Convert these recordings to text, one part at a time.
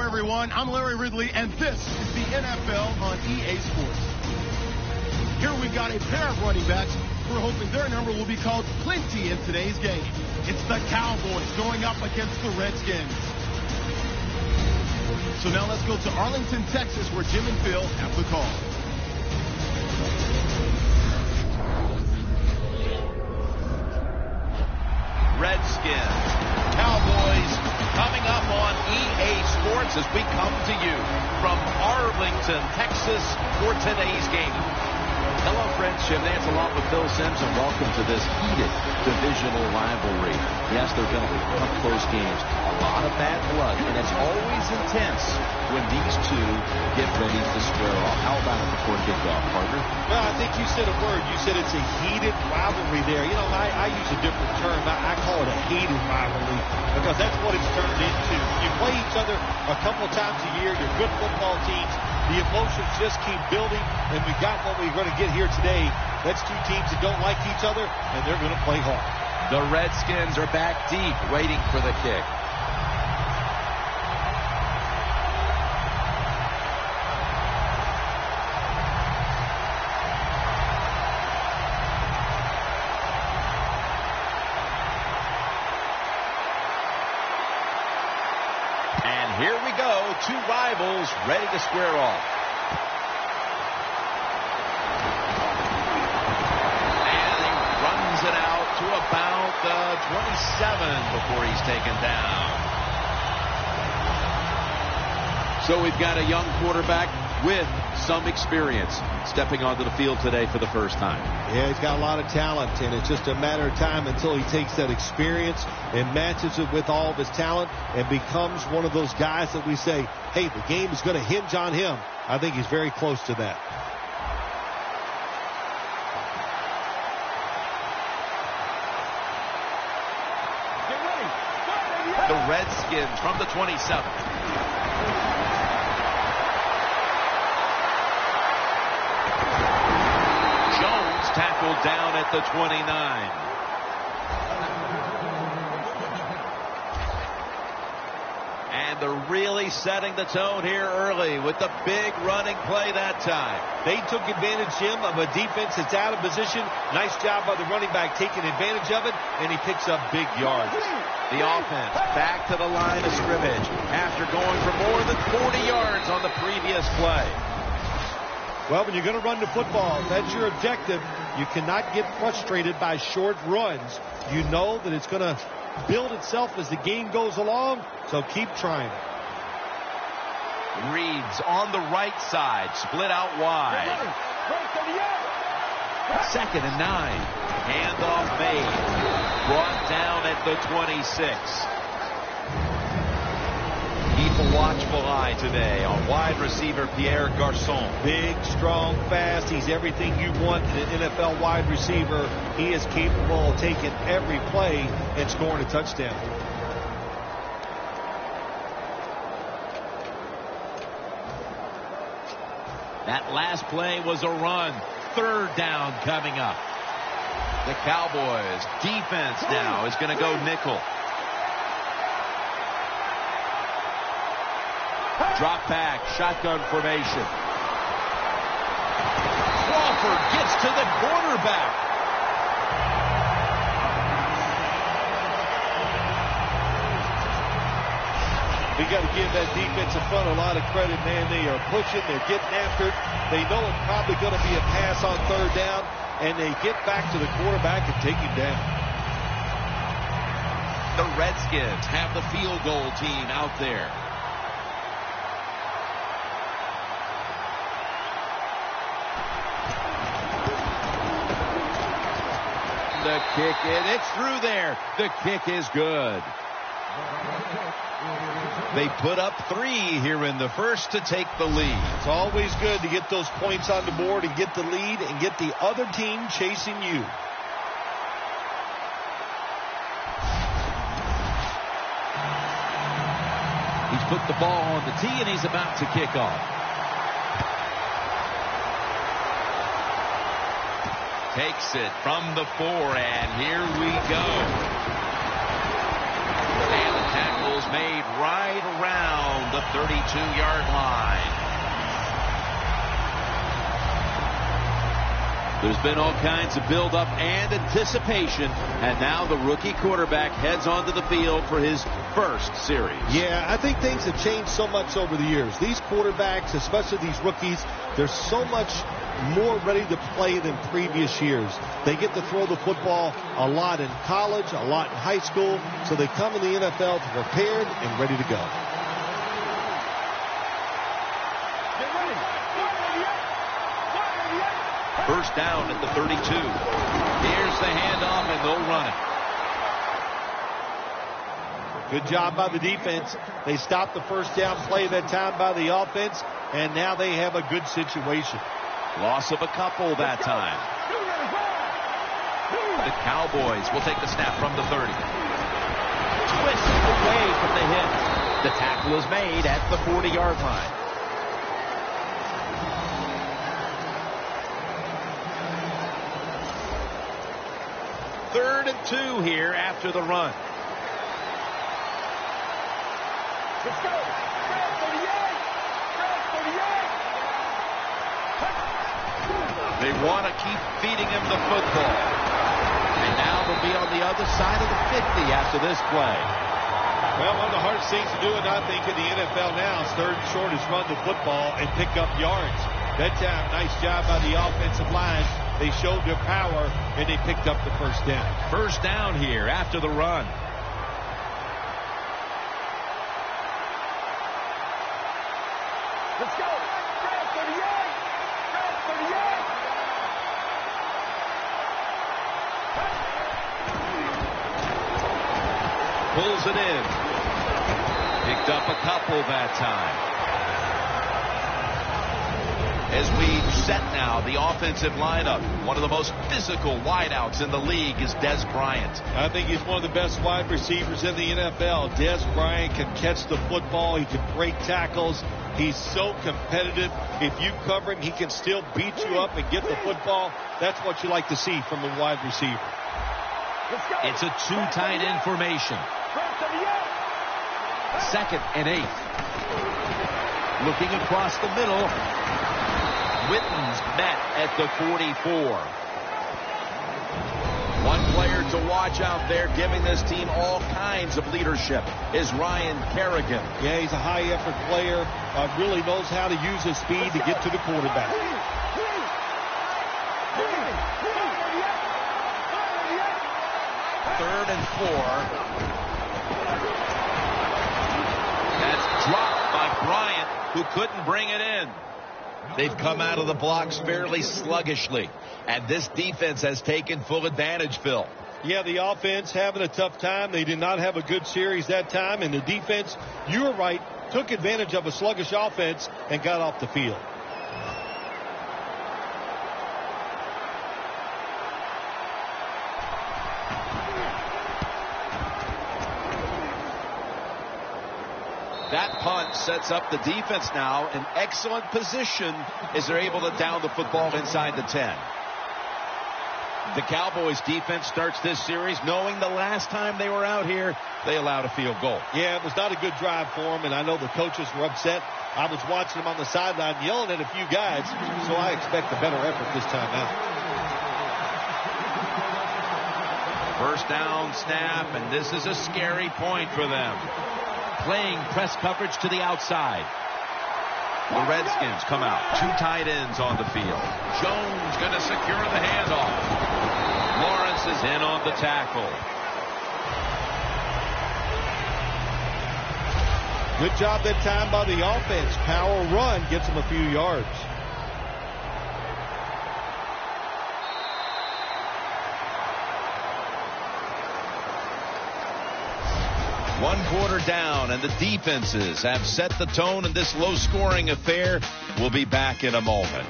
everyone. I'm Larry Ridley, and this is the NFL on EA Sports. Here we've got a pair of running backs. We're hoping their number will be called plenty in today's game. It's the Cowboys going up against the Redskins. So now let's go to Arlington, Texas, where Jim and Phil have the call. Redskins, Cowboys, coming up on EA Sports as we come to you from Arlington, Texas for today's game. Hello, friends. Jim Nance along with Phil Simms, and welcome to this heated divisional rivalry. Yes, there are going to be tough, close games, a lot of bad blood, and it's always intense when these two get ready to square off. How about it before kickoff, partner? Well, I think you said a word. You said it's a heated rivalry there. You know, I use a different term. I call it a hated rivalry because that's what it's turned into. You play each other a couple of times a year. You're good football teams. The emotions just keep building, and we got what we're going to get here today. That's two teams that don't like each other, and they're going to play hard. The Redskins are back deep, waiting for the kick. And here we go, two rivals ready to square off. It out to about the 27 before he's taken down. So we've got a young quarterback with some experience stepping onto the field today for the first time. Yeah, he's got a lot of talent, and it's just a matter of time until he takes that experience and matches it with all of his talent and becomes one of those guys that we say, hey, the game is going to hinge on him. I think he's very close to that. The Redskins from the 27. Jones tackled down at the 29. And they're really setting the tone here early with the big running play that time. They took advantage, Jim, of a defense that's out of position. Nice job by the running back taking advantage of it, and he picks up big yards. The offense back to the line of scrimmage after going for more than 40 yards on the previous play. Well, when you're going to run the football, if that's your objective, you cannot get frustrated by short runs. You know that it's going to build itself as the game goes along, so keep trying. Reed's on the right side, split out wide. 2nd and 9. Handoff made. Brought down at the 26. Keep a watchful eye today on wide receiver Pierre Garçon. Big, strong, fast. He's everything you want in an NFL wide receiver. He is capable of taking every play and scoring a touchdown. That last play was a run. 3rd down coming up. The Cowboys defense now is going to go nickel. Drop back, shotgun formation. Crawford gets to the quarterback. We got to give that defensive front a lot of credit, man. They are pushing, they're getting after it. They know it's probably going to be a pass on 3rd down, and they get back to the quarterback and take him down. The Redskins have the field goal team out there. The kick, it's through there. The kick is good. They put up 3 here in the first to take the lead. It's always good to get those points on the board and get the lead and get the other team chasing you. He's put the ball on the tee and he's about to kick off. Takes it from the 4, and here we go. And the tackle was made right around the 32-yard line. There's been all kinds of build-up and anticipation, and now the rookie quarterback heads onto the field for his first series. Yeah, I think things have changed so much over the years. These quarterbacks, especially these rookies, they're so much more ready to play than previous years. They get to throw the football a lot in college, a lot in high school, so they come in the NFL prepared and ready to go. First down at the 32. Here's the handoff, and they'll run it. Good job by the defense. They stopped the first down play that time by the offense, and now they have a good situation. Loss of a couple that time. The Cowboys will take the snap from the 30. Twist away from the hit. The tackle is made at the 40-yard line. Third and 2 here after the run. Let's go. They want to keep feeding him the football. And now they'll be on the other side of the 50 after this play. Well, one of the hardest things to do, and I think in the NFL now, is third and short is run the football and pick up yards. That time, nice job by the offensive line. They showed their power, and they picked up the first down. First down here after the run. Let's go. 38. Pulls it in. Picked up a couple that time. As we set now the offensive lineup, one of the most physical wideouts in the league is Des Bryant. I think he's one of the best wide receivers in the NFL. Des Bryant can catch the football. He can break tackles. He's so competitive. If you cover him, he can still beat you up and get the football. That's what you like to see from a wide receiver. It's a two tight end formation. 2nd and 8. Looking across the middle. Witten's met at the 44. One player to watch out there giving this team all kinds of leadership is Ryan Kerrigan. Yeah, he's a high-effort player. Really knows how to use his speed to get to the quarterback. 3rd and 4. That's dropped by Bryant, who couldn't bring it in. They've come out of the blocks fairly sluggishly, and this defense has taken full advantage, Phil. Yeah, the offense having a tough time. They did not have a good series that time, and the defense, you were right, took advantage of a sluggish offense and got off the field. That punt sets up the defense now in excellent position as they're able to down the football inside the 10. The Cowboys defense starts this series knowing the last time they were out here, they allowed a field goal. Yeah, it was not a good drive for them, and I know the coaches were upset. I was watching them on the sideline yelling at a few guys, so I expect a better effort this time out. First down snap, and this is a scary point for them. Playing press coverage to the outside. The Redskins come out. 2 tight ends on the field. Jones going to secure the handoff. Lawrence is in on the tackle. Good job that time by the offense. Power run gets them a few yards. One quarter down, and the defenses have set the tone in this low-scoring affair. We'll be back in a moment.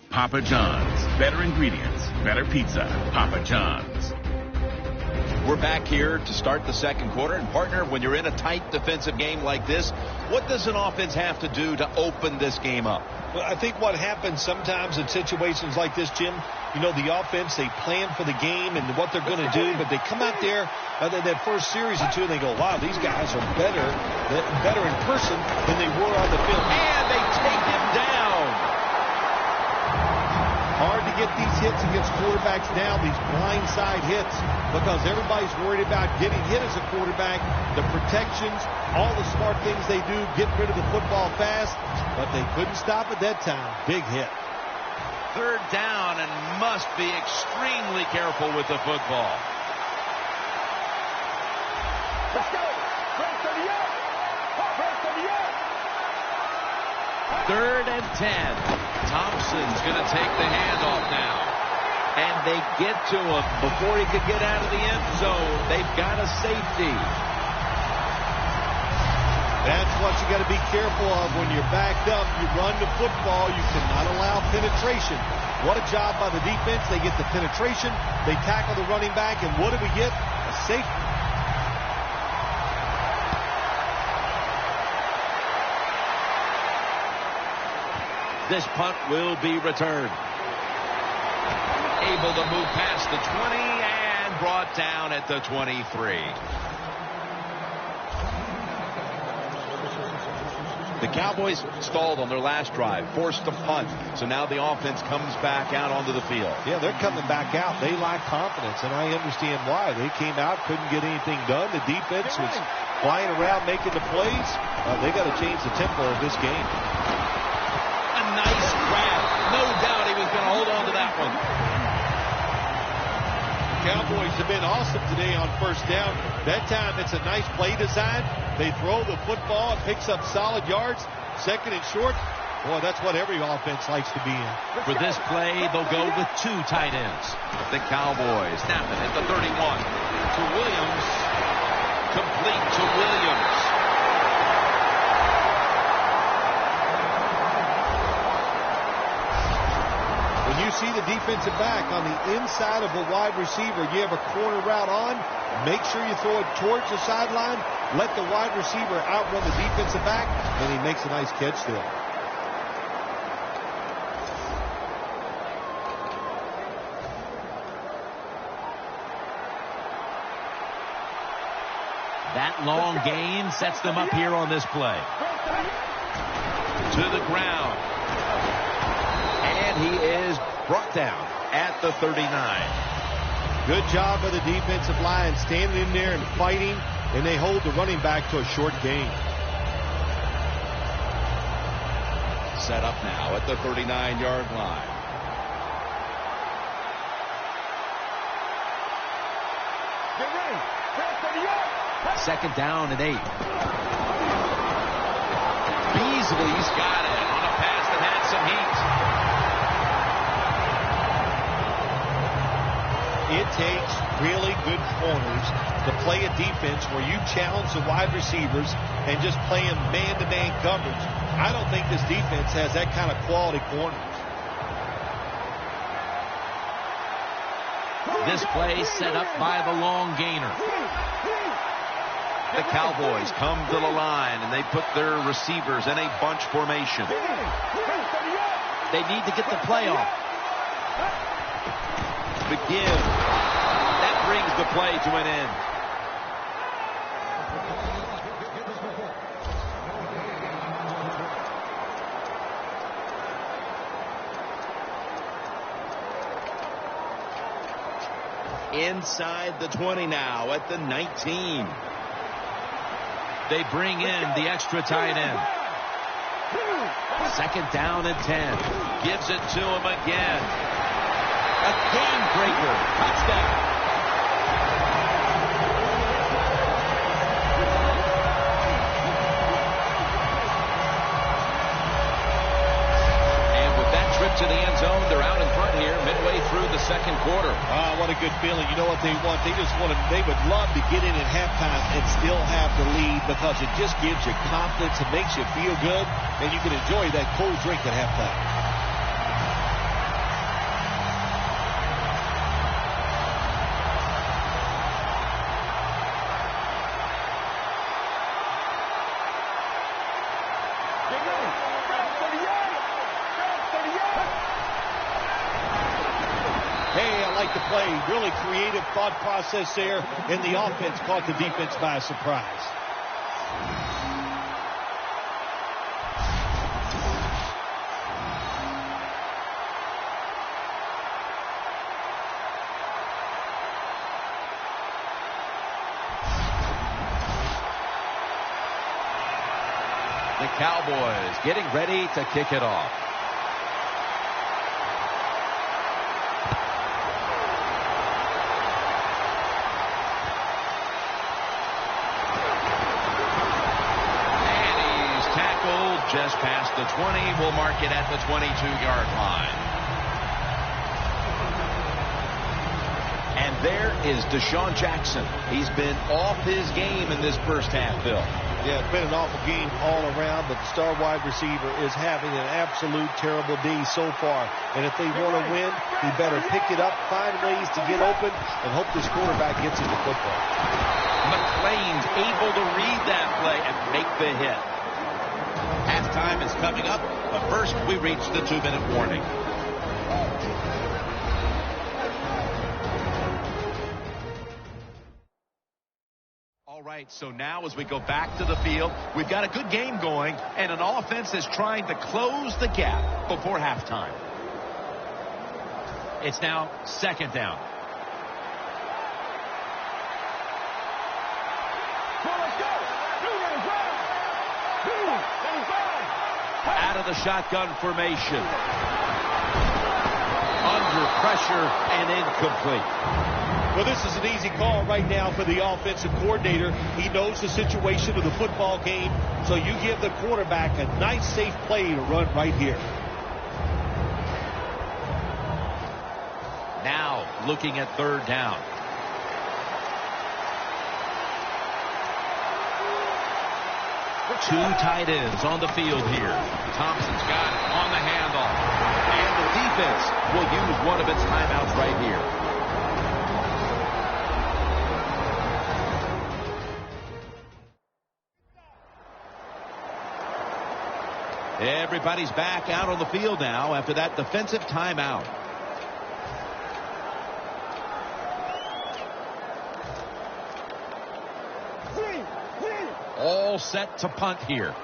Papa John's. Better ingredients, better pizza. Papa John's. We're back here to start the second quarter. And, partner, when you're in a tight defensive game like this, what does an offense have to do to open this game up? Well, I think what happens sometimes in situations like this, Jim, you know, the offense, they plan for the game and what they're going to do, but they come out there that first series or two, and they go, wow, these guys are better in person than they were on the field. And they take him down. Hard to get these hits against quarterbacks now, these blindside hits, because everybody's worried about getting hit as a quarterback, the protections, all the smart things they do, get rid of the football fast, but they couldn't stop it that time. Big hit. Third down, and must be extremely careful with the football. Let's go. Break 38. Break 38. 3rd and 10. Thompson's going to take the handoff now. And they get to him before he could get out of the end zone. They've got a safety. That's what you got to be careful of when you're backed up. You run the football. You cannot allow penetration. What a job by the defense. They get the penetration. They tackle the running back. And what do we get? A safety. This punt will be returned. Able to move past the 20 and brought down at the 23. The Cowboys stalled on their last drive, forced a punt. So now the offense comes back out onto the field. Yeah, they're coming back out. They lack confidence, and I understand why. They came out, couldn't get anything done. The defense was flying around making the plays. They got to change the tempo of this game. Nice grab. No doubt he was going to hold on to that one. Cowboys have been awesome today on first down. That time it's a nice play design. They throw the football. It picks up solid yards. 2nd and short. Boy, that's what every offense likes to be in. For this play, they'll go with 2 tight ends. The Cowboys snap it at the 31. To Williams. Complete to Williams. You see the defensive back on the inside of a wide receiver. You have a corner route on. Make sure you throw it towards the sideline. Let the wide receiver outrun the defensive back, and he makes a nice catch there. That long gain sets them up here on this play. To the ground. And he is brought down at the 39. Good job by the defensive line standing in there and fighting, and they hold the running back to a short gain. Set up now at the 39-yard line. Get ready. 2nd down and 8. Beasley's got it on a pass that had some heat. It takes really good corners to play a defense where you challenge the wide receivers and just playing man-to-man coverage. I don't think this defense has that kind of quality corners. This play set up by the long gainer. The Cowboys come to the line, and they put their receivers in a bunch formation. They need to get the play off. Begin. That brings the play to an end. Inside the 20 now at the 19. They bring in the extra tight end. 2nd down and 10. Gives it to him again. A game breaker. Touchdown. And with that trip to the end zone, they're out in front here midway through the second quarter. What a good feeling. You know what they want? They would love to get in at halftime and still have the lead, because it just gives you confidence. It makes you feel good, and you can enjoy that cold drink at halftime. like the play. Really creative thought process there, and the offense caught the defense by surprise. The Cowboys getting ready to kick it off. And he's tackled just past the 20. We'll mark it at the 22-yard line. And there is Deshaun Jackson. He's been off his game in this first half, Bill. Yeah, it's been an awful game all around, but the star wide receiver is having an absolute terrible day so far. And if they want to win, he better pick it up, find ways to get open, and hope this quarterback gets him the football. McClain's able to read that play and make the hit. Halftime is coming up, but first we reach the 2-minute warning. All right, so now as we go back to the field, we've got a good game going, and an offense is trying to close the gap before halftime. It's now second down. Out of the shotgun formation. Under pressure and incomplete. Well, this is an easy call right now for the offensive coordinator. He knows the situation of the football game, so you give the quarterback a nice, safe play to run right here. Now looking at third down. Two tight ends on the field here. Thompson's got it on the handoff. And the defense will use one of its timeouts right here. Everybody's back out on the field now after that defensive timeout. All set to punt here.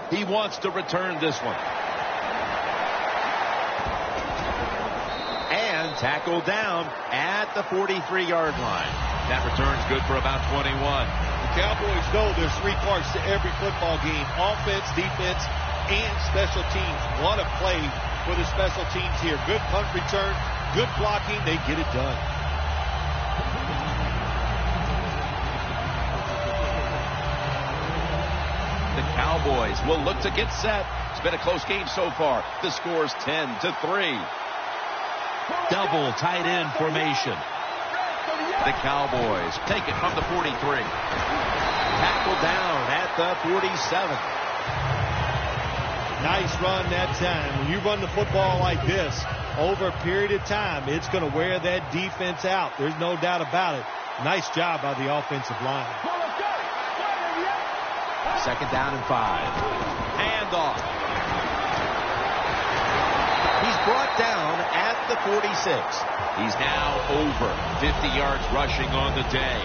He wants to return this one. And tackled down at the 43-yard line. That return's good for about 21. The Cowboys know there's three parts to every football game: offense, defense, and special teams. What a play for the special teams here. Good punt return, good blocking. They get it done. The Cowboys will look to get set. It's been a close game so far. The score's 10-3. Double tight end formation. The Cowboys take it from the 43. Tackled down at the 47. Nice run that time. When you run the football like this over a period of time, it's going to wear that defense out. There's no doubt about it. Nice job by the offensive line. Second down and 5. Handoff. He's brought down at the 46. He's now over 50 yards rushing on the day.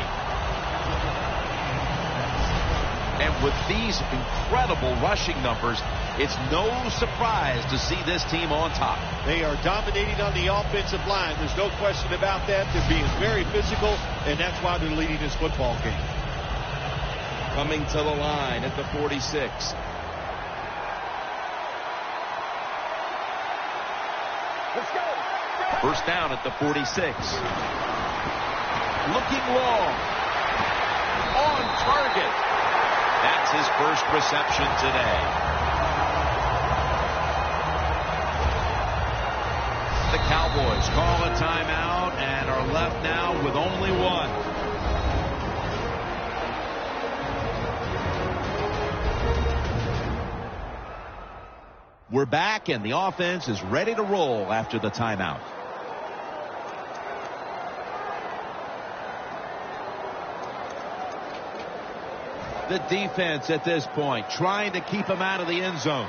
And with these incredible rushing numbers, it's no surprise to see this team on top. They are dominating on the offensive line. There's no question about that. They're being very physical, and that's why they're leading this football game. Coming to the line at the 46. Let's go. First down at the 46. Looking long. On target. That's his first reception today. The Cowboys call a timeout and are left now with only one. We're back, and the offense is ready to roll after the timeout. The defense at this point trying to keep him out of the end zone.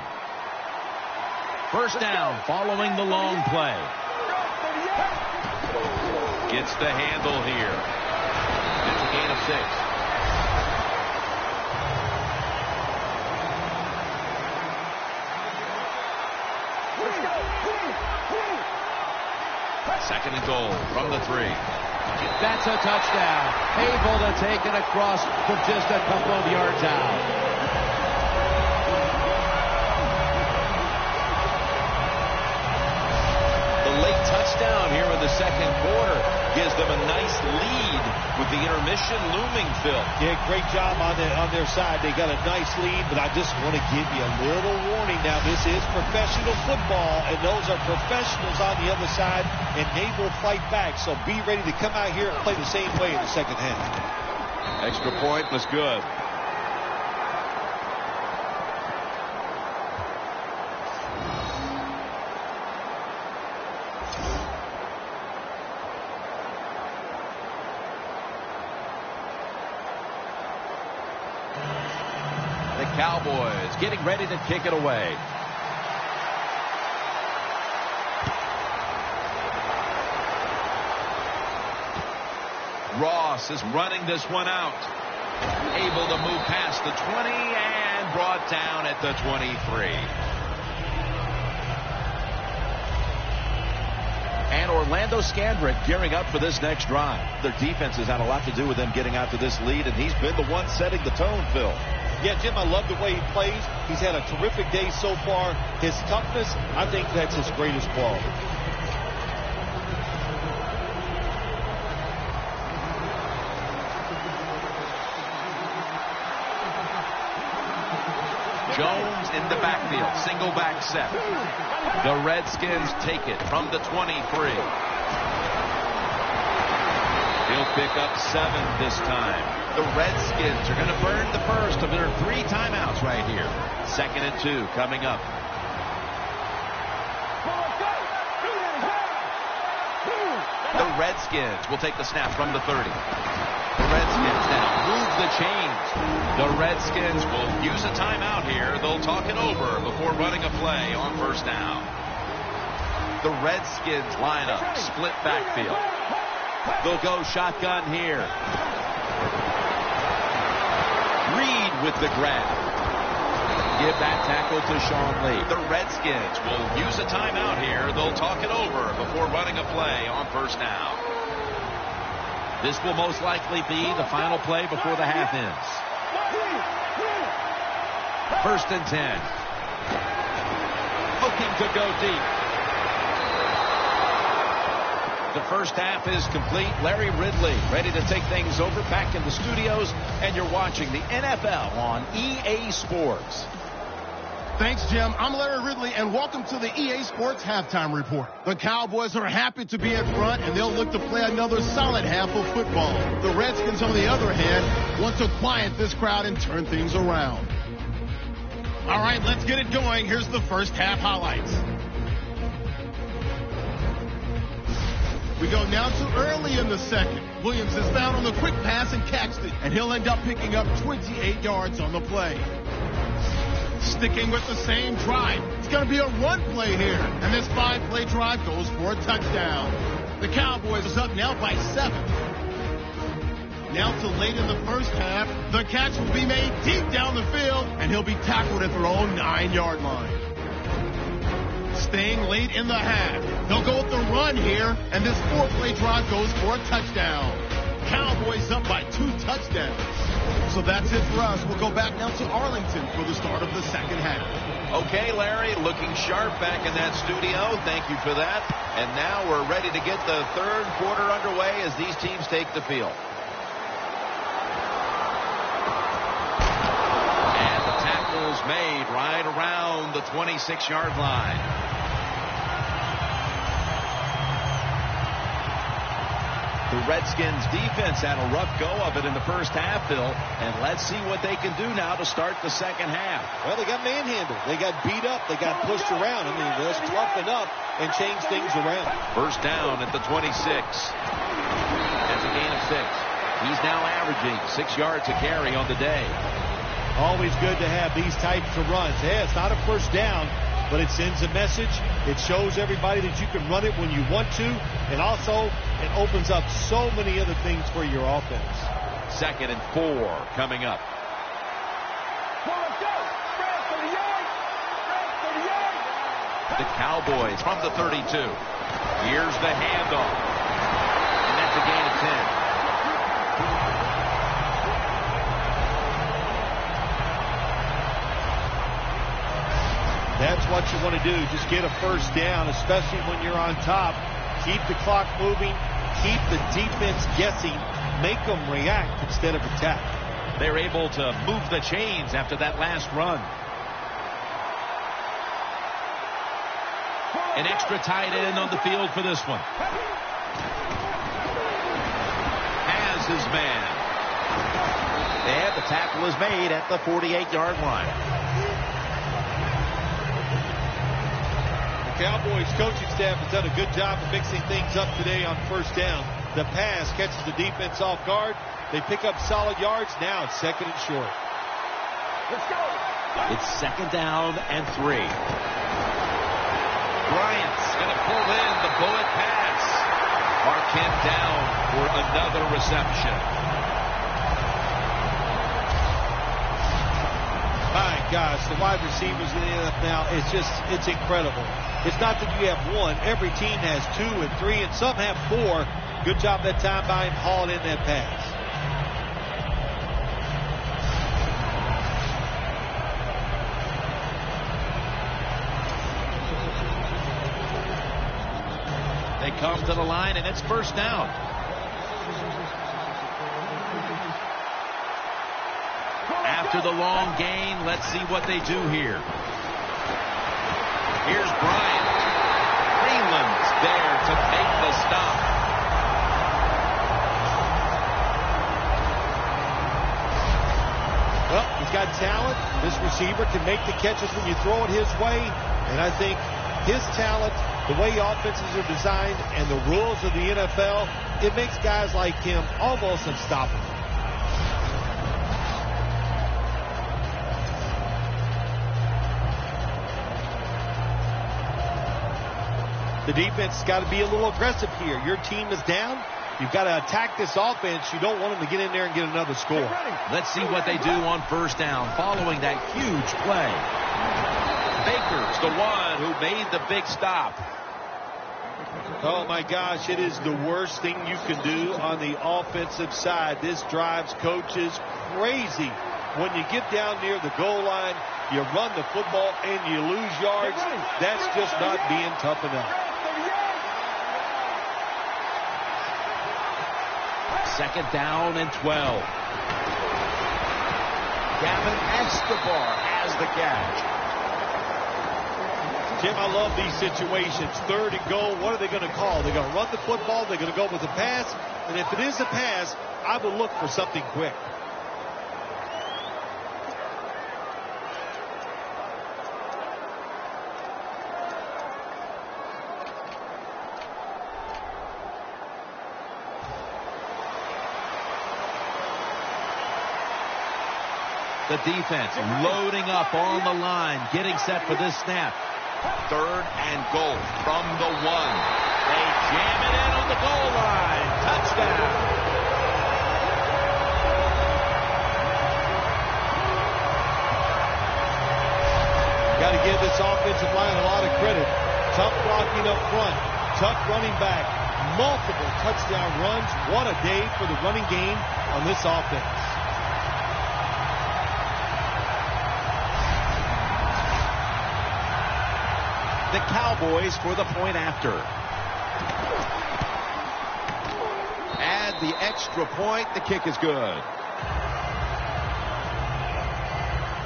First down following the long play. Gets the handle here. It's a gain of 6. Second and goal from the 3. That's a touchdown. Able to take it across for just a couple of yards out. The late touchdown here in the second quarter gives them a nice lead with the intermission looming, Phil. Yeah, great job on their side. They got a nice lead, but I just want to give you a little warning now. This is professional football, and those are professionals on the other side, and they will fight back. So be ready to come out here and play the same way in the second half. Extra point was good. Cowboys getting ready to kick it away. Ross is running this one out. Able to move past the 20 and brought down at the 23. And Orlando Scandrick gearing up for this next drive. Their defense has had a lot to do with them getting out to this lead, and he's been the one setting the tone, Phil. Yeah, Jim, I love the way he plays. He's had a terrific day so far. His toughness, I think that's his greatest quality. Jones in the backfield, single back set. The Redskins take it from the 23. He'll pick up 7 this time. The Redskins are going to burn the first of their 3 timeouts right here. 2nd and 2 coming up. The Redskins will take the snap from the 30. The Redskins now move the chains. The Redskins will use a timeout here. They'll talk it over before running a play on first down. The Redskins line up, split backfield. They'll go shotgun here. Reed with the grab. Give that tackle to Sean Lee. The Redskins will use a timeout here. They'll talk it over before running a play on first down. This will most likely be the final play before the half ends. 1st and 10. Looking to go deep. The first half is complete. Larry Ridley ready to take things over back in the studios, and you're watching the NFL on EA Sports. Thanks, Jim. I'm Larry Ridley, and welcome to the EA Sports Halftime Report. The Cowboys are happy to be in front, and they'll look to play another solid half of football. The Redskins, on the other hand, want to quiet this crowd and turn things around. All right, let's get it going. Here's the first half highlights. We go now to early in the second. Williams is found on the quick pass and catched it, and he'll end up picking up 28 yards on the play. Sticking with the same drive. It's going to be a run play here, and this 5-play drive goes for a touchdown. The Cowboys is up now by 7. Now to late in the first half, the catch will be made deep down the field, and he'll be tackled at their own 9-yard line. Staying late in the half, they'll go with the run here, and this 4-play drive goes for a touchdown. Cowboys up by 2 touchdowns. So that's it for us. We'll go back now to Arlington for the start of the second half. Okay, Larry, looking sharp back in that studio. Thank you for that. And now we're ready to get the third quarter underway as these teams take the field. And the tackle's made right around the 26-yard line. The Redskins defense had a rough go of it in the first half, Phil, and let's see what they can do now to start the second half. Well, they got manhandled. They got beat up. They got pushed around. I mean, let's toughen up and change things around. First down at the 26. That's a gain of 6. He's now averaging 6 yards a carry on the day. Always good to have these types of runs. Yeah, it's not a first down, but it sends a message. It shows everybody that you can run it when you want to, and also it opens up so many other things for your offense. 2nd and 4 coming up. The Cowboys from the 32. Here's the handoff. And that's a gain of 10. That's what you want to do. Just get a first down, especially when you're on top. Keep the clock moving. Keep the defense guessing. Make them react instead of attack. They're able to move the chains after that last run. An extra tight end on the field for this one. Has his man. And the tackle is made at the 48-yard line. Cowboys coaching staff has done a good job of mixing things up today on first down. The pass catches the defense off guard. They pick up solid yards. Now it's 2nd and short. Let's go. It's 2nd down and 3. Bryant's going to pull in the bullet pass. Marquette down for another reception. My gosh, the wide receivers in the NFL now, it's incredible. It's not that you have one. Every team has 2 and 3, and some have 4. Good job that time by him hauling in that pass. They come to the line, and it's first down. After the long gain, let's see what they do here. Here's Bryant. Freeland's there to make the stop. Well, he's got talent. This receiver can make the catches when you throw it his way. And I think his talent, the way offenses are designed, and the rules of the NFL, it makes guys like him almost unstoppable. The defense has got to be a little aggressive here. Your team is down. You've got to attack this offense. You don't want them to get in there and get another score. Let's see what they do on first down following that huge play. Baker's the one who made the big stop. Oh, my gosh, it is the worst thing you can do on the offensive side. This drives coaches crazy. When you get down near the goal line, you run the football and you lose yards. That's just not being tough enough. 2nd down and 12. Gavin Escobar has the catch. Jim, I love these situations. 3rd and goal. What are they going to call? They're going to run the football. They're going to go with a pass. And if it is a pass, I would look for something quick. The defense loading up on the line, getting set for this snap. 3rd and goal from the 1. They jam it in on the goal line. Touchdown. Got to give this offensive line a lot of credit. Tough blocking up front. Tough running back. Multiple touchdown runs. What a day for the running game on this offense. The Cowboys for the point after. Add the extra point. The kick is good.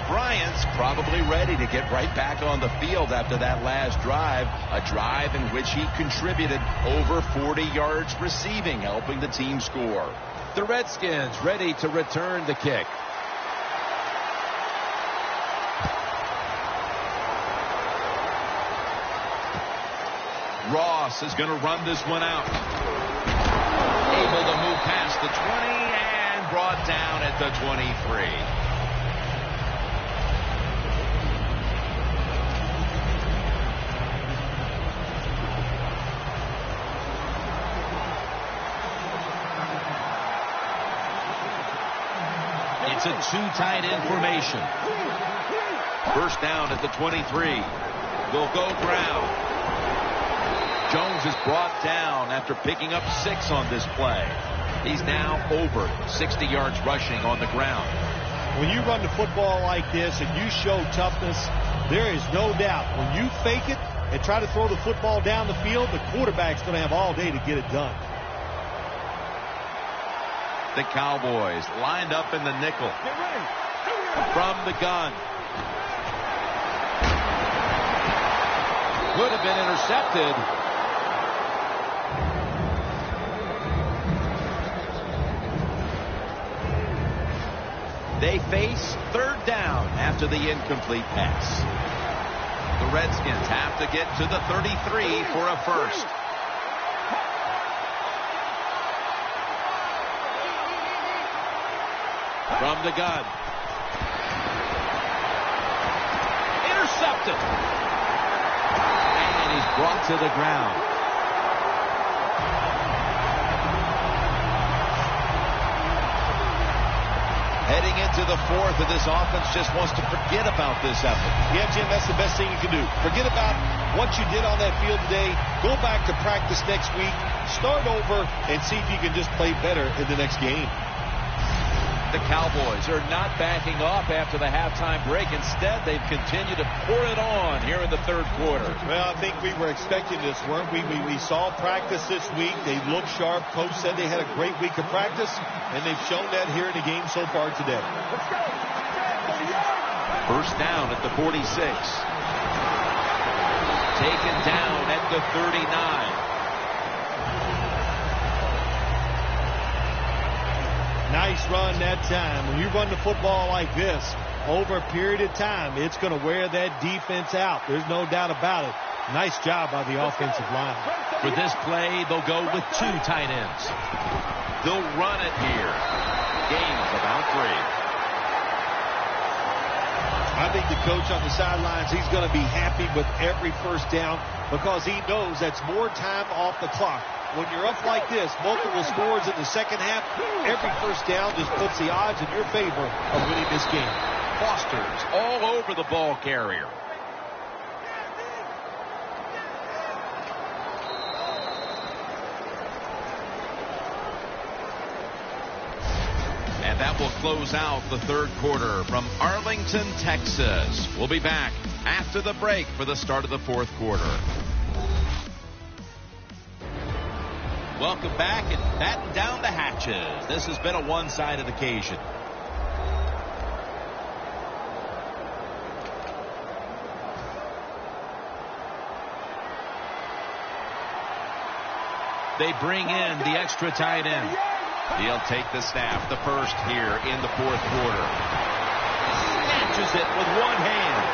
Bryant's probably ready to get right back on the field after that last drive. A drive in which he contributed over 40 yards receiving, helping the team score. The Redskins ready to return the kick. Ross is going to run this one out. Able to move past the 20 and brought down at the 23. It's a two tight end formation. First down at the 23. They'll go ground. Jones is brought down after picking up 6 on this play. He's now over 60 yards rushing on the ground. When you run the football like this and you show toughness, there is no doubt when you fake it and try to throw the football down the field, the quarterback's going to have all day to get it done. The Cowboys lined up in the nickel. From the gun. Could have been intercepted. They face third down after the incomplete pass. The Redskins have to get to the 33 for a first. From the gun. Intercepted. And he's brought to the ground. Heading into the fourth, and this offense just wants to forget about this effort. Yeah, Jim, that's the best thing you can do. Forget about what you did on that field today. Go back to practice next week. Start over and see if you can just play better in the next game. The Cowboys are not backing off after the halftime break. Instead, they've continued to pour it on here in the third quarter. Well, I think we were expecting this, weren't we? We saw practice this week. They looked sharp. Coach said they had a great week of practice, and they've shown that here in the game so far today. First down at the 46. Taken down at the 39. Nice run that time. When you run the football like this over a period of time, it's going to wear that defense out. There's no doubt about it. Nice job by the offensive line. For this play, they'll go with 2 tight ends. They'll run it here. Gain of about 3. I think the coach on the sidelines, he's going to be happy with every first down because he knows that's more time off the clock. When you're up like this, multiple scores in the second half, every first down just puts the odds in your favor of winning this game. Foster's all over the ball carrier. And that will close out the third quarter from Arlington, Texas. We'll be back after the break for the start of the fourth quarter. Welcome back and batten down the hatches. This has been a one-sided occasion. They bring in the extra tight end. He'll take the snap, the first here in the fourth quarter. Snatches it with one hand.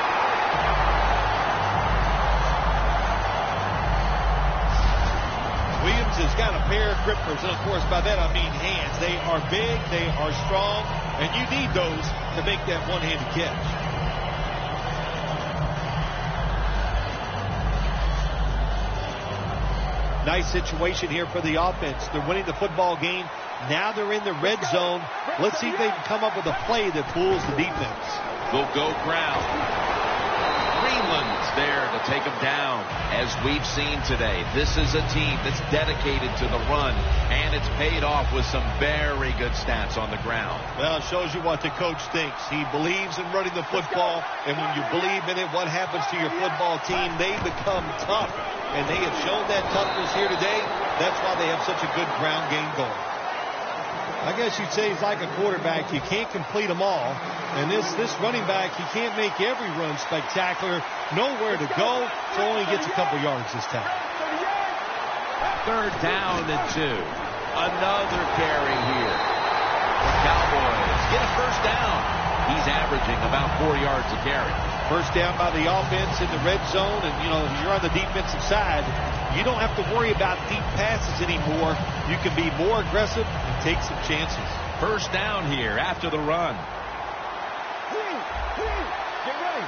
Williams has got a pair of grippers, and of course by that I mean hands. They are big, they are strong, and you need those to make that one-handed catch. Nice situation here for the offense. They're winning the football game. Now they're in the red zone. Let's see if they can come up with a play that fools the defense. They'll go ground. Greenland's there to take them down. As we've seen today, this is a team that's dedicated to the run, and it's paid off with some very good stats on the ground. Well, it shows you what the coach thinks. He believes in running the football, and when you believe in it, what happens to your football team? They become tough, and they have shown that toughness here today. That's why they have such a good ground game going. I guess you'd say he's like a quarterback. You can't complete them all. And this running back, he can't make every run spectacular. Nowhere to go, so only gets a couple yards this time. Third down and 2. Another carry here. The Cowboys get a first down. He's averaging about 4 yards a carry. First down by the offense in the red zone. And, you know, you're on the defensive side. You don't have to worry about deep passes anymore. You can be more aggressive and take some chances. First down here after the run. Get ready.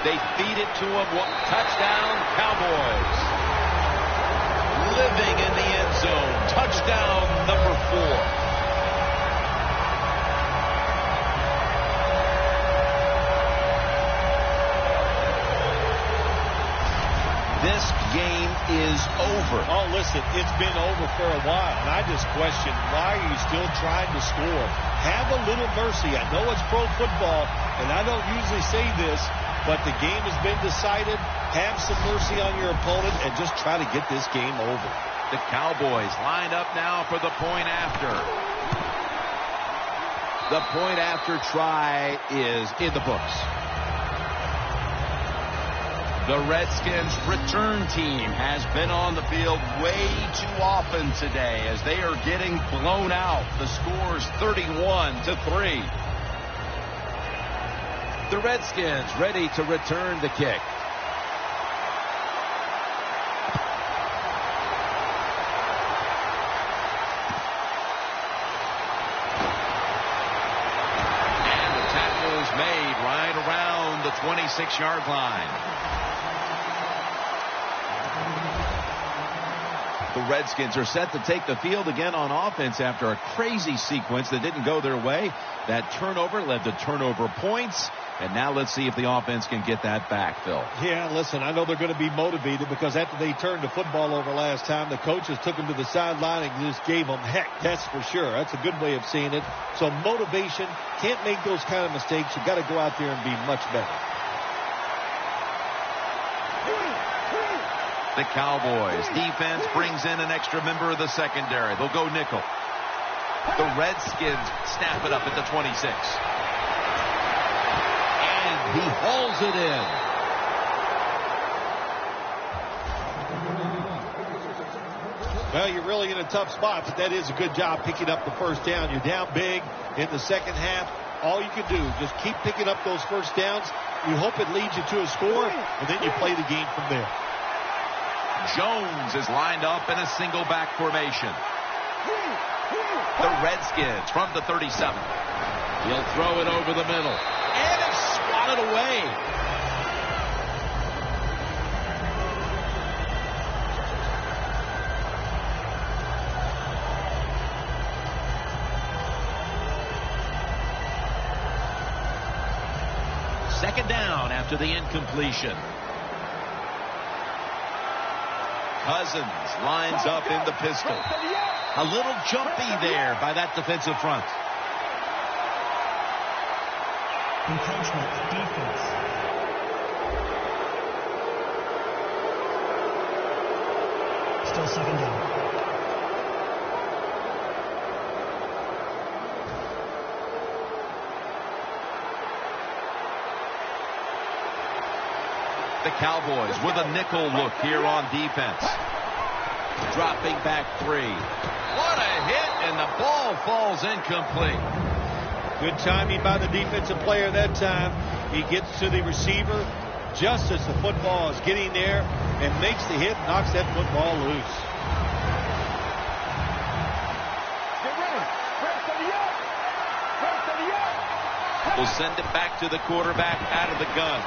They feed it to him. Touchdown, Cowboys. Living in the end zone. Touchdown, number game is over. Oh, listen, it's been over for a while, and I just question, why are you still trying to score? Have a little mercy. I know it's pro football, and I don't usually say this, but the game has been decided. Have some mercy on your opponent and just try to get this game over. The Cowboys line up now for the point after. The point after try is in the books. The Redskins return team has been on the field way too often today as they are getting blown out. The score's 31-3. The Redskins ready to return the kick. And the tackle is made right around the 26-yard line. The Redskins are set to take the field again on offense after a crazy sequence that didn't go their way. That turnover led to turnover points. And now let's see if the offense can get that back, Phil. Yeah, listen, I know they're going to be motivated because after they turned the football over last time, the coaches took them to the sideline and just gave them heck. That's for sure. That's a good way of seeing it. So motivation, can't make those kind of mistakes. You got to go out there and be much better. The Cowboys defense brings in an extra member of the secondary. They'll go nickel. The Redskins snap it up at the 26. And he hauls it in. Well, you're really in a tough spot, but that is a good job picking up the first down. You're down big in the second half. All you can do, just keep picking up those first downs. You hope it leads you to a score, and then you play the game from there. Jones is lined up in a single back formation. The Redskins from the 37. He'll throw it over the middle. And it's swatted away. Second down after the incompletion. Cousins lines up in the pistol. A little jumpy there by that defensive front. Encroachment defense. Still second down. The Cowboys with a nickel look here on defense. Dropping back 3. What a hit, and the ball falls incomplete. Good timing by the defensive player that time. He gets to the receiver just as the football is getting there and makes the hit, knocks that football loose. We'll send it back to the quarterback out of the gun.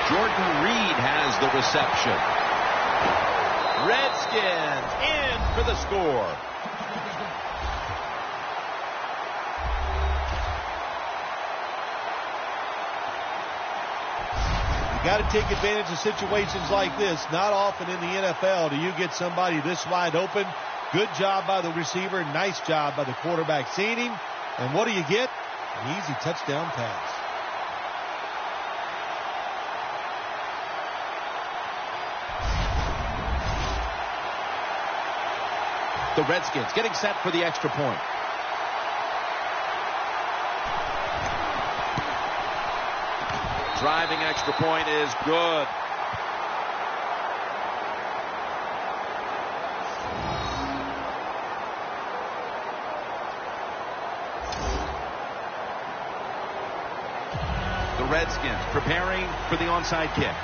Jordan Reed has the reception. Redskins in for the score. You got to take advantage of situations like this. Not often in the NFL do you get somebody this wide open. Good job by the receiver. Nice job by the quarterback seeing him. And what do you get? An easy touchdown pass. The Redskins getting set for the extra point. Driving extra point is good. The Redskins preparing for the onside kick.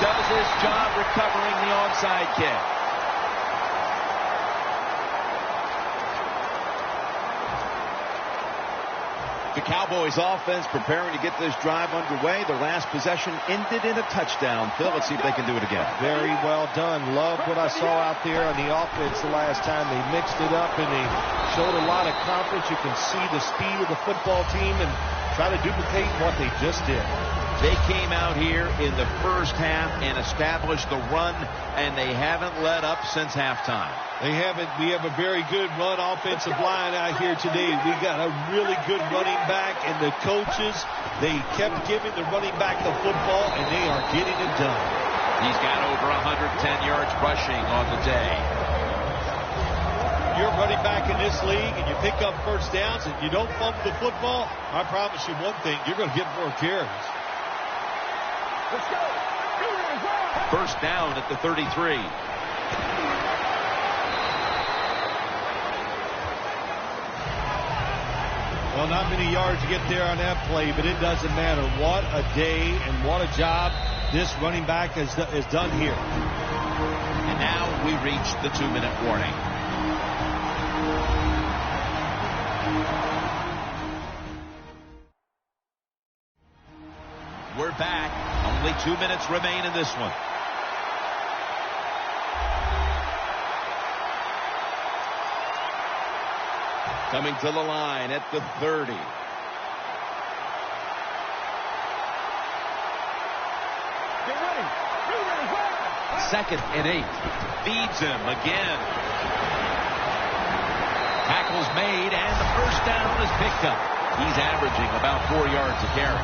Does his job recovering the onside kick. The Cowboys offense preparing to get this drive underway. Their last possession ended in a touchdown. Phil, let's see if they can do it again. Very well done. Love what I saw out there on the offense the last time. They mixed it up and they showed a lot of confidence. You can see the speed of the football team and try to duplicate what they just did. They came out here in the first half and established the run, and they haven't let up since halftime. They haven't. We have a very good run offensive line out here today. We got a really good running back, and the coaches, they kept giving the running back the football, and they are getting it done. He's got over 110 yards rushing on the day. You're running back in this league, and you pick up first downs, and you don't fumble the football, I promise you one thing, you're going to get more carries. Let's go. First down at the 33. Well, not many yards to get there on that play, but it doesn't matter. What a day and what a job this running back has done here. And now we reach the 2-minute warning. We're back. Only 2 minutes remain in this one. Coming to the line at the 30. Get ready. Second and 8. Feeds him again. Tackle's made, and the first down is picked up. He's averaging about 4 yards a carry.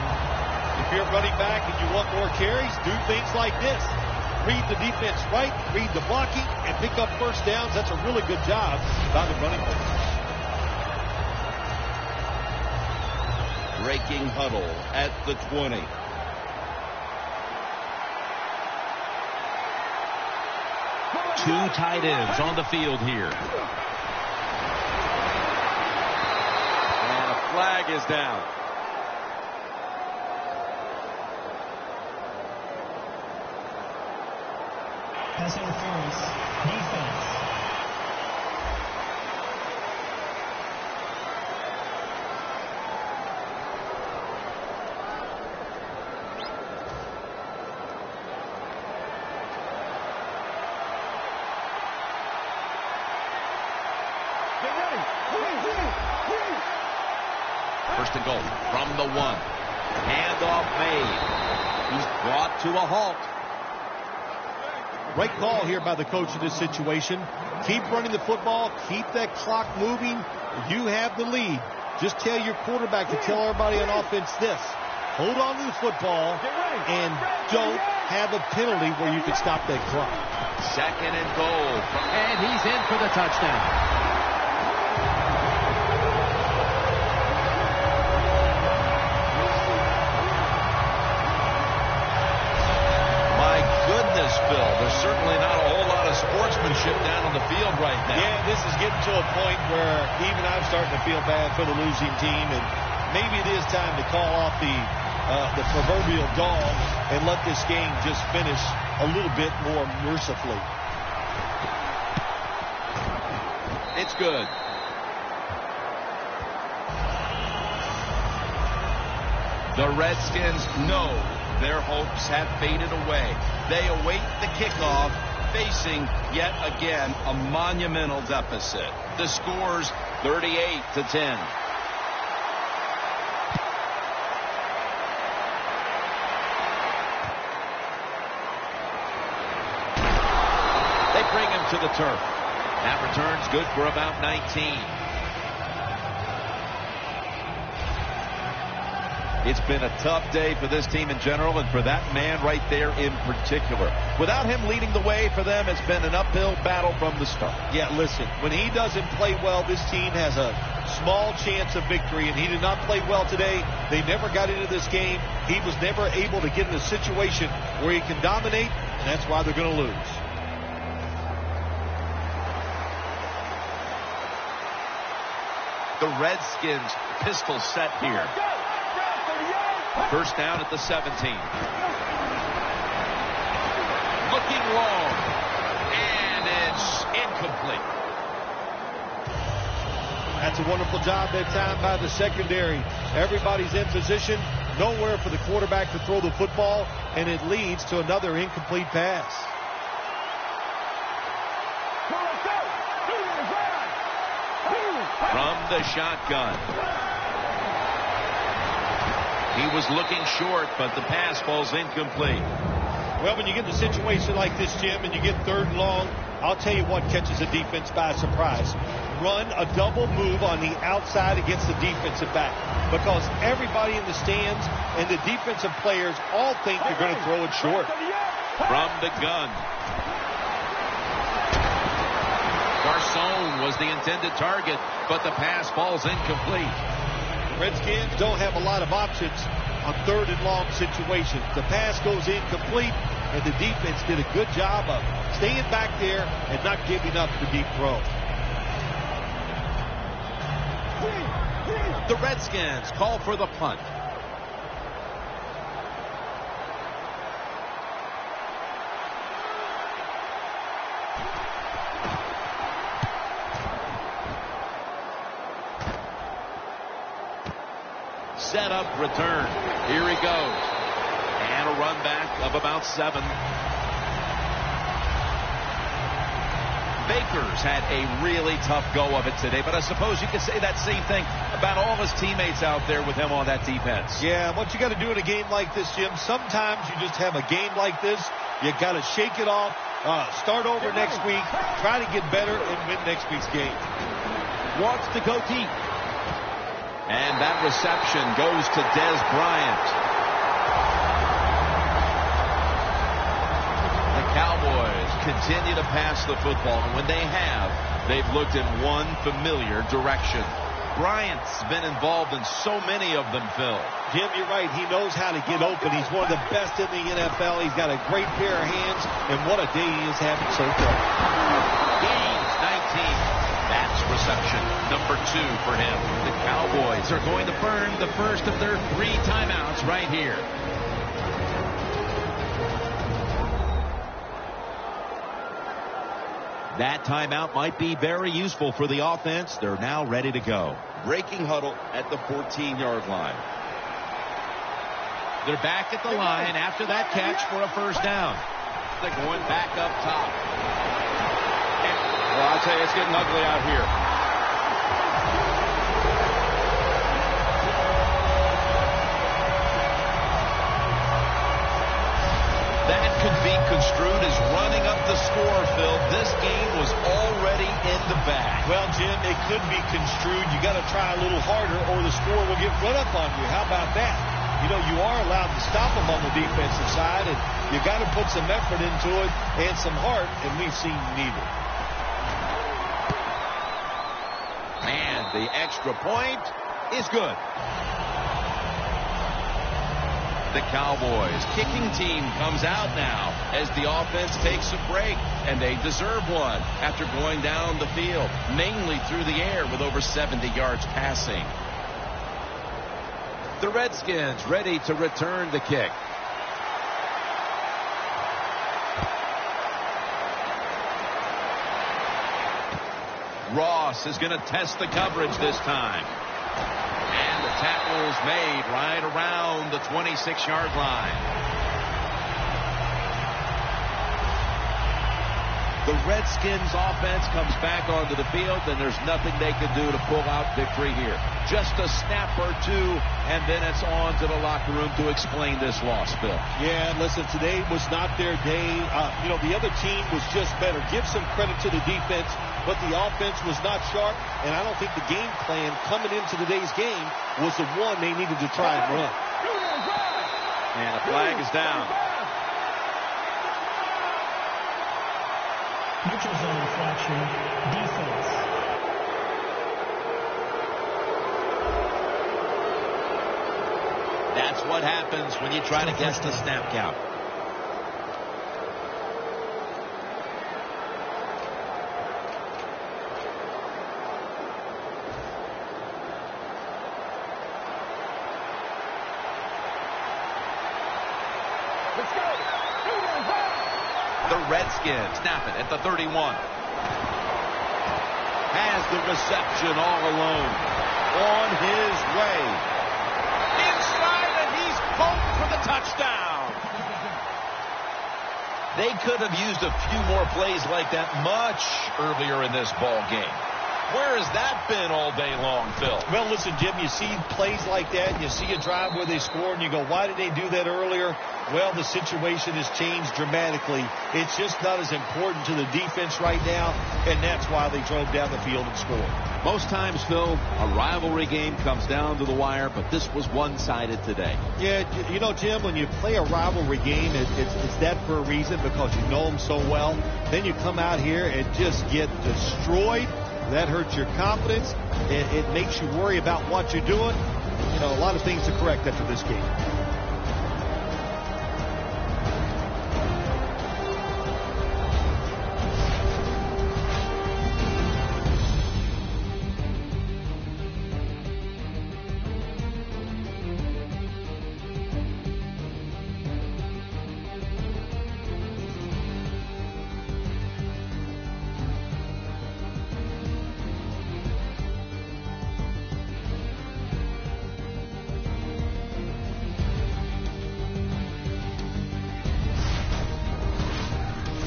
If you're running back and you want more carries, do things like this. Read the defense right, read the blocking, and pick up first downs. That's a really good job by the running back. Breaking huddle at the 20. Two tight ends on the field here. And a flag is down. Pass interference. Defense. Get ready. First and goal from the 1. Handoff made. He's brought to a halt. Right call here by the coach in this situation. Keep running the football. Keep that clock moving. You have the lead. Just tell your quarterback to tell everybody on offense this. Hold on to the football and don't have a penalty where you can stop that clock. Second and goal. And he's in for the touchdown. Phil, there's certainly not a whole lot of sportsmanship down on the field right now. Yeah, this is getting to a point where even I'm starting to feel bad for the losing team, and maybe it is time to call off the proverbial dog and let this game just finish a little bit more mercifully. It's good. The Redskins know their hopes have faded away. They await the kickoff, facing yet again a monumental deficit. The score's 38-10. They bring him to the turf. That return's good for about 19. It's been a tough day for this team in general, and for that man right there in particular. Without him leading the way for them, it's been an uphill battle from the start. Yeah, listen, when he doesn't play well, this team has a small chance of victory, and he did not play well today. They never got into this game. He was never able to get in a situation where he can dominate, and that's why they're going to lose. The Redskins pistol set here. First down at the 17. Looking long. And it's incomplete. That's a wonderful job that time by the secondary. Everybody's in position. Nowhere for the quarterback to throw the football, and it leads to another incomplete pass. From the shotgun. He was looking short, but the pass falls incomplete. Well, when you get in a situation like this, Jim, and you get 3rd and long, I'll tell you what catches the defense by surprise. Run a double move on the outside against the defensive back, because everybody in the stands and the defensive players all think you're going to throw it short. From the gun. Garcon was the intended target, but the pass falls incomplete. Redskins don't have a lot of options on 3rd and long situations. The pass goes incomplete, and the defense did a good job of staying back there and not giving up the deep throw. The Redskins call for the punt. Set up, return. Here he goes. And a run back of about 7. Baker's had a really tough go of it today, but I suppose you could say that same thing about all his teammates out there with him on that defense. Yeah, what you got to do in a game like this, Jim, sometimes you just have a game like this. You got to shake it off, start over next week, try to get better, and win next week's game. Wants to go deep. And that reception goes to Des Bryant. The Cowboys continue to pass the football, and when they have, they've looked in one familiar direction. Bryant's been involved in so many of them, Phil. Jim, you're right. He knows how to get open. He's one of the best in the NFL. He's got a great pair of hands, and what a day he is having so far. Gains 19. That's reception number 2 for him. The Cowboys are going to burn the first of their 3 timeouts right here. That timeout might be very useful for the offense. They're now ready to go. Breaking huddle at the 14-yard line. They're back at the line after that catch for a first down. They're going back up top. Well, I'll tell you, it's getting ugly out here. That could be construed as running up the score, Phil. This game was already in the bag. Well, Jim, it could be construed. You got to try a little harder or the score will get run up on you. How about that? You know, you are allowed to stop them on the defensive side, and you got to put some effort into it and some heart, and we've seen neither. And the extra point is good. The Cowboys kicking team comes out now as the offense takes a break, and they deserve one after going down the field, mainly through the air with over 70 yards passing. The Redskins ready to return the kick. Ross is going to test the coverage this time. And the tackle is made right around the 26-yard line. The Redskins offense comes back onto the field, and there's nothing they can do to pull out victory here. Just a snap or two, and then it's on to the locker room to explain this loss, Bill. Yeah, listen, today was not their day. The other team was just better. Give some credit to the defense, but the offense was not sharp, and I don't think the game plan coming into today's game was the one they needed to try and run. And a flag is down. Neutral zone infraction, defense. That's what happens when you try to guess the snap count. Let's go. The Redskins snap it at the 31. Has the reception all alone. On his way. home for the touchdown. They could have used a few more plays like that much earlier in this ball game. Where has that been all day long, Phil? Well, listen, Jim, you see plays like that, and you see a drive where they score, and you go, why did they do that earlier? Well, the situation has changed dramatically. It's just not as important to the defense right now, and that's why they drove down the field and scored. Most times, Phil, a rivalry game comes down to the wire, but this was one-sided today. Yeah, you know, Jim, when you play a rivalry game, it's that for a reason, because you know them so well. Then you come out here and just get destroyed. That hurts your confidence. It makes you worry about what you're doing. You know, a lot of things to correct after this game.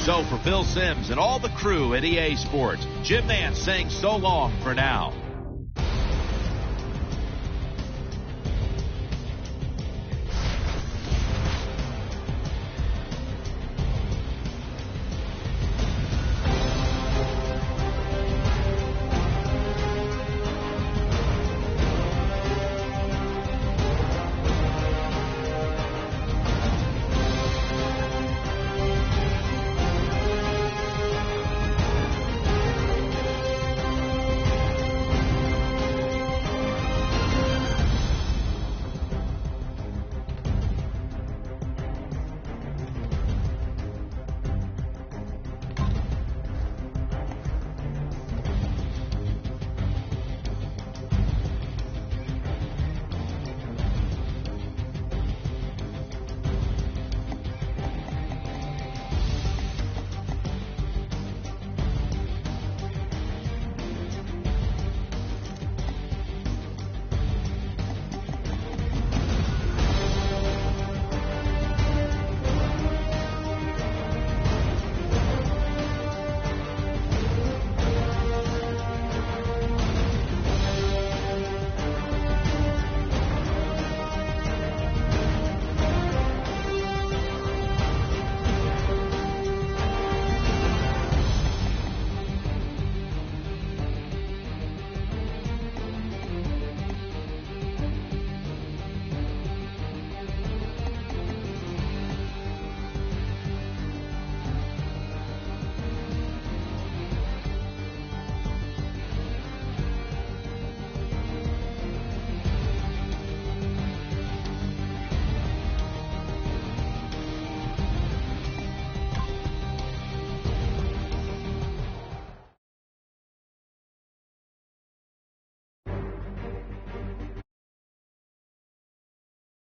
So for Phil Simms and all the crew at EA Sports, Jim Nance saying so long for now.